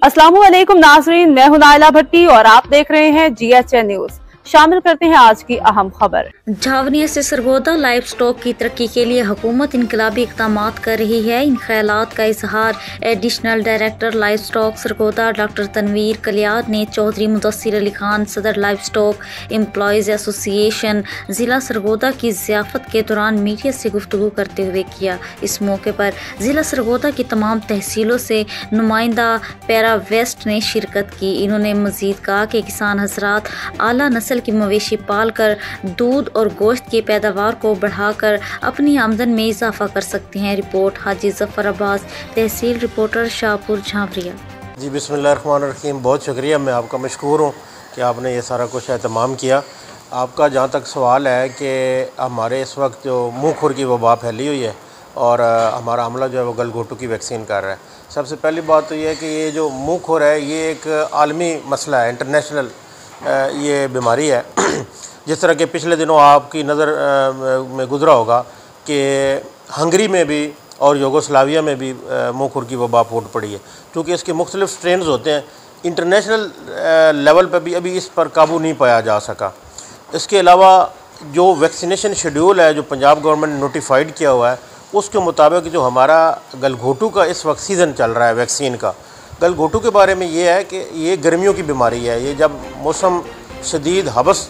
अस्सलामुअलैकुम नाजरीन, मैं हूं नाइला भट्टी और आप देख रहे हैं GHN न्यूज। शामिल करते हैं आज की अहम खबर। झावनिया से सरगोदा लाइव स्टॉक की तरक्की के लिए हुकूमत इनकलाबी इक़दाम कर रही है। इन ख्यालात का इजहार additional director livestock Sargodha doctor Tanveer Kaliyad ने चौधरी मुदस्सिर अली खान सदर लाइव स्टॉक एम्प्लॉयज़ एसोसिएशन ज़िला सरगोदा की ज़ियाफ़त के दौरान मीडिया से गुफ्तगू करते हुए किया। इस मौके पर ज़िला सरगोदा की तमाम तहसीलों से नुमाइंदा पैरा वेस्ट ने शिरकत की। इन्होंने मज़ीद कहा कि किसान हज़रात आला नस्ल की मवेशी पाल कर दूध और गोश्त की पैदावार को बढ़ाकर अपनी आमदन में इजाफा कर सकते हैं। रिपोर्ट हाजी जफर अब्बास, तहसील रिपोर्टर शाहपुर झावरिया। जी बिस्मिल्लाहिर्रहमानिर्रहीम, बहुत शुक्रिया, मैं आपका मशकूर हूँ कि आपने ये सारा कुछ एहतमाम किया। आपका जहाँ तक सवाल है कि हमारे इस वक्त जो मुँह खुर की वबा फैली हुई है और हमारा अमला जो है वो गलघोटू की वैक्सीन कर रहा है। सबसे पहली बात तो ये है कि ये जो मुँह खुर है ये एक आलमी मसला है, इंटरनेशनल ये बीमारी है। जिस तरह के पिछले दिनों आपकी नज़र में गुजरा होगा कि हंगरी में भी और यूगोस्लाविया में भी मुँह खुर की वबा फूट पड़ी है। क्योंकि इसके मुख्तलिफ स्ट्रेन्स होते हैं, इंटरनेशनल लेवल पर भी अभी इस पर काबू नहीं पाया जा सका। इसके अलावा जो वैक्सीनेशन शेड्यूल है जो पंजाब गवर्नमेंट ने नोटिफाइड किया हुआ है उसके मुताबिक जो हमारा गलघोटू का इस वक्त सीज़न चल रहा है वैक्सीन का, गलघोटू के बारे में ये है कि ये गर्मियों की बीमारी है। ये जब मौसम शदीद हबस